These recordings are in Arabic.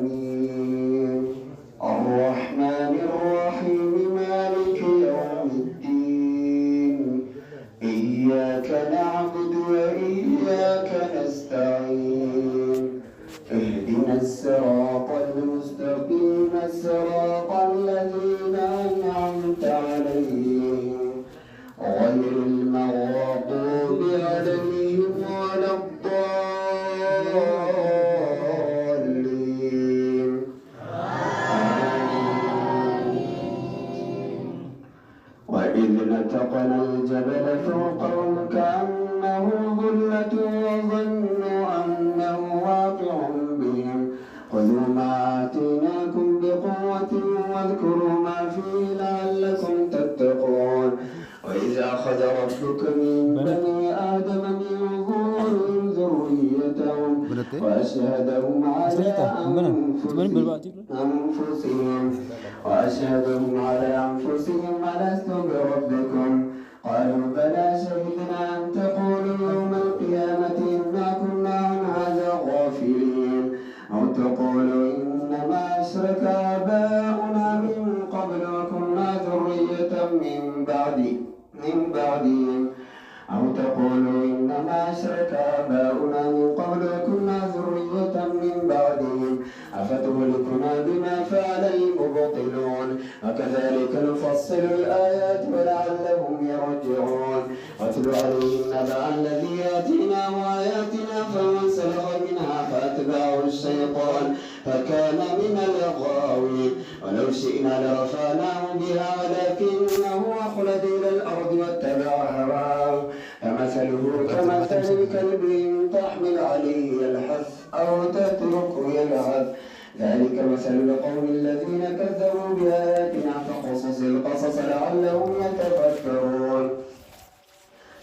العالمين الرحمن الرحيم مالك يوم الدين إياك نعبد وإياك نستعين اهدنا الصراط المستقيم صراط الذين أنعمت عليهم غير المغضوب عليهم ولا الضالين وإذ نتقنا الجبل فوقهم كأنه ظلة وظنوا أنه واقع بهم خذوا ما آتيناكم بقوة واذكروا ما فيه لعلكم تتقون وإذا أخذ ربك من بني آدم من ظهورهم ذريتهم وأشهدهم على أنفسهم ألست بربكم قالوا بلى شهدنا أن تقولوا يوم القيامة إنا كنا عن هذا غافلين أو تقولوا إنما أشرك آباؤنا من قبل وكنا ذرية من بعدهم أو تقولوا إنما أشرك آباؤنا من قبل وكنا ذرية من بعدهم أفتهلكنا بما فعل المبطلون وكذلك نفصل الآيات ولعلهم يرجعون واتل عليهم نبأ الذي آتيناه آياتنا فانسلخ منها فأتبعه الشيطان فكان من الغاوين ولو شئنا لرفعناه بها ولكنه أخلد إلى الأرض واتبع هواه فمثله كمثل الكلب إن تحمل عليه يلحث أو تتركه يلعث ذلك مثل القوم الذين كذبوا بآياتنا فقصص القصص لعلهم يتفكرون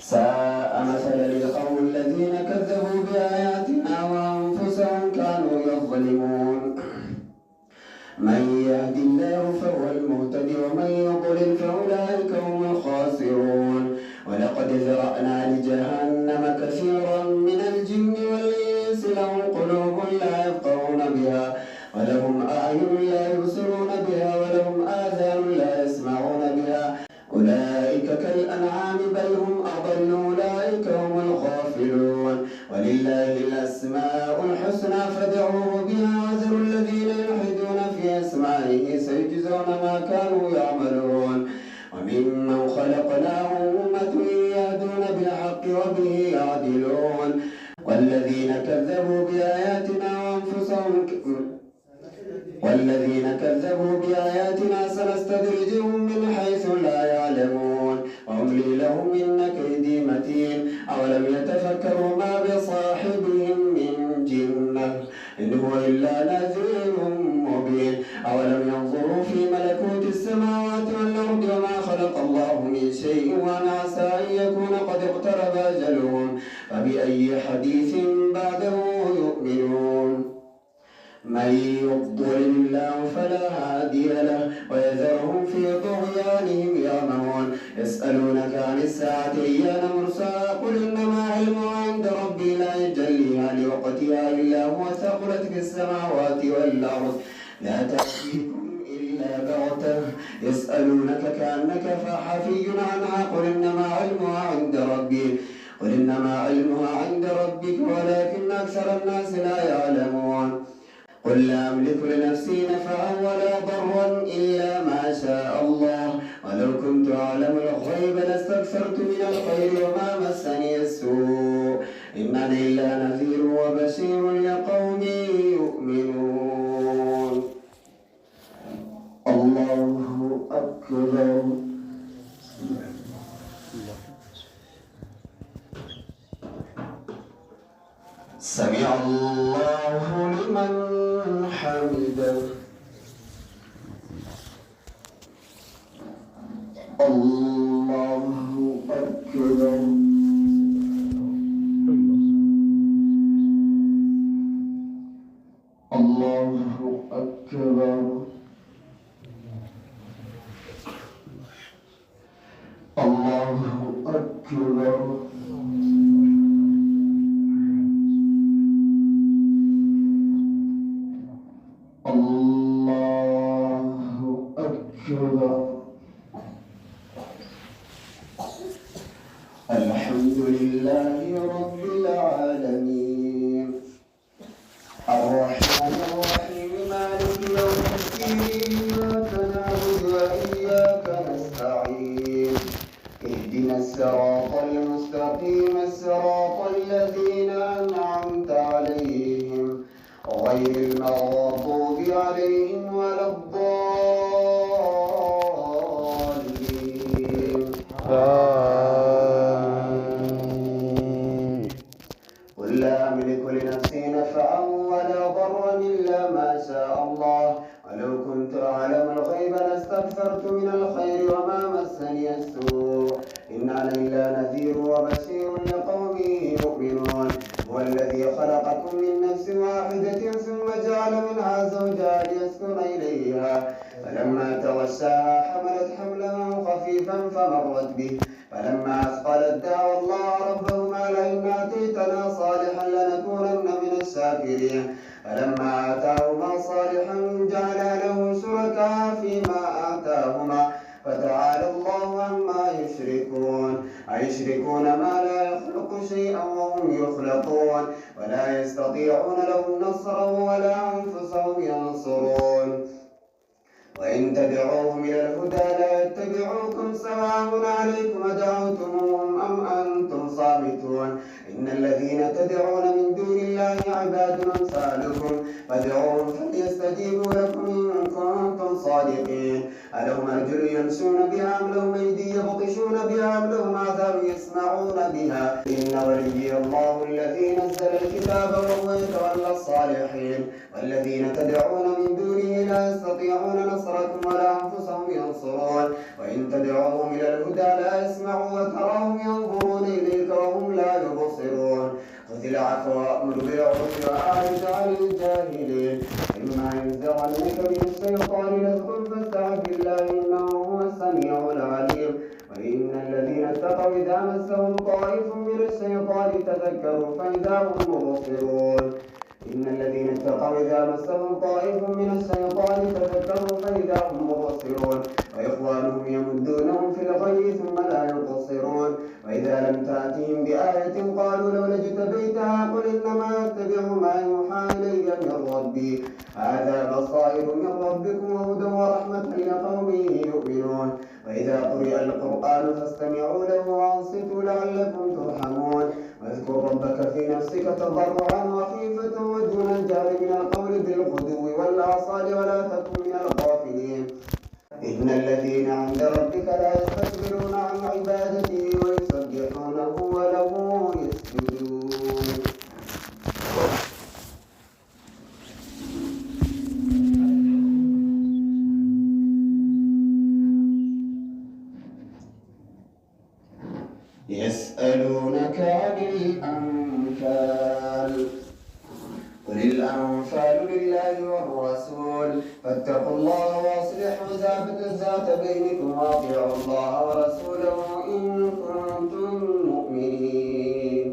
ساء مثلا للقوم الذين كذبوا بآياتنا وأنفسهم كانوا يظلمون من يهد الله فهو المهتدي ومن يضلل فأولئك هم الخاسرون ولقد ذرأنا لجهنم كثيرا من الجن والإنس لهم قلوب لا يفقهون بها ولهم أعين لا يبصرون بها ولهم آذان لا يسمعون بها أولئك كالأنعام بل هم أضل أولئك هم الغافلون ولله الأسماء الحسنى فادعوه بها وذروا الذين يلحدون في أسمائه سيجزون ما كانوا يعملون وممن خلقنا أمة يهدون بالحق وبه يعدلون والذين كذبوا بآياتنا سنستدرجهم من حيث لا يعلمون وأملي لهم إن كيدي متين أولم يتفكروا ما بصاحبهم من جنة إن هو إلا نذير مبين أولم ينظروا في ملكوت السماوات والأرض وما خلق الله من شيء وأن عسى أن يكون قد اقترب أجلهم فبأي حديث بعده يؤمنون من يضلل الله فلا هادي له ويذرهم في طغيانهم يعمهون يسألونك عن الساعة أيان مرساها قل إنما علمها عند ربي لا يجليها لوقتها إلا هو ثقلت في السماوات والأرض لا تأتيكم إلا بغتة يسألونك كأنك حفي عنها قل إنما علمها عند ربك ولكن أكثر الناس لا يعلمون قل لا أملك لنفسي نفعا ولا ضرا إلا ما شاء الله ولو كنت أعلم الغيب لاستكثرت من الخير وما مسني السوء إن أنا إلا نذير وبشير لقوم يؤمنون الله أكبر سمع الله لمن حمده الله أكبر الله أكبر الله أكبر الله أكبر. الحمد لله رب العالمين الرحمن الرحيم مالك يوم الدين إياك نعبد وإياك نستعين اهدنا الصراط المستقيم صراط الذين أنعمت عليهم غير المغضوب عليهم ولا الضالين. قل لا أملك لنفسي نفعا ولا ضرا إلا ما شاء الله ولو كنت أعلم الغيب لاستكثرت من الخير وما مسني السوء إن أنا إلا نذير وبشير لقوم يؤمنون. هو الذي خلقكم من نفس واحدة ثم جعل منها زوجها ليسكن إليها فلما تغشاها حملت حملا خفيفا فمرت به فلما أثقلت دعوا الله ربهما لئن آتيتنا صالحا لنكونن من الشاكرين فلما آتاهما صالحا جعل له شركاء فيما آتاهما فتعالى الله عما يشركون. أيشركون ما لا يخلق شيئا وهم يخلقون ولا يستطيعون لهم نصرا ولا أنفسهم ينصرون. وإن تدعوهم إلى الهدى لا يتبعوكم سواء عليكم أدعوتموهم أم أنتم صامتون. إن الذين تدعون من دون الله عباد أمثالكم فادعوهم فليستجيبوا لكم إن كنتم صادقين. ألهم أرجل يمشون بها أم لهم أيدي يبطشون بها أم لهم آذان يسمعون بها. إن وليي الله الذي نزل الكتاب وهو يتولى الصالحين. والذين تدعون من دونه لا يستطيعون نصركم ولا أنفسهم ينصرون. وإن تدعوهم إلى الهدى لا يسمعوا وتراهم ينظرون إليك وهم لا يبصرون. خذ العفو وأمر بالعرف وأعرض عن الجاهلين. إما ينزغنك من الشيطان نزغ فاستعذ بالله إنه هو السميع العليم. وإن الذين اتقوا إذا مسهم طائف من الشيطان تذكروا فإذا هم مبصرون. إن الذين اتقوا إذا مسهم طائف من الشيطان تذكروا فإذا هم مبصرون. وإخوانهم يمدونهم في الغي ثم لا يقصرون. وإذا لم تأتهم بآية قالوا لولا اجتبيتها قل إنما أتبع ما يوحى إلي من ربي هذا بصائر من ربكم وهدى ورحمة لقوم يؤمنون. وإذا قرئ القرآن فاستمعوا له وأنصتوا لعلكم ترحمون. واذكر ربك في نفسك تضرعا وخيفة ودون الجهر من القول بالغدو والآصال ولا تكن من الغافلين. إن الذين عند ربك لا يستكبرون عن عبادته ويسبحونه وله يسجدون. يسألونك عن الأنفال قل الأنفال لله والرسول فاتقوا الله وأصلحوا ذات بينكم وأطيعوا الله ورسوله إن كنتم مؤمنين.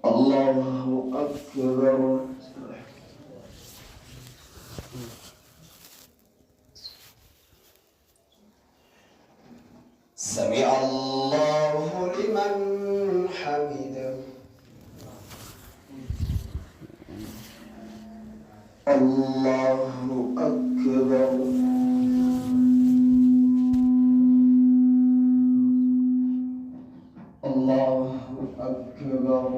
الله أكبر. سمع الله لمن حمده. الله أكبر. الله أكبر.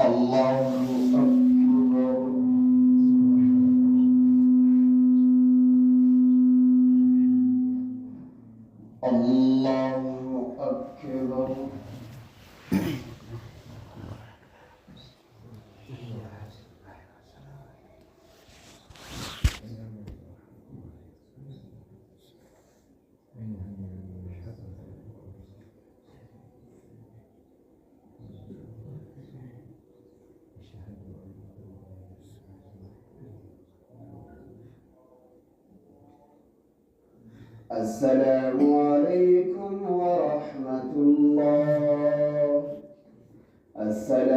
الله أكبر. الله أكبر. السلام عليكم ورحمة الله. السلام.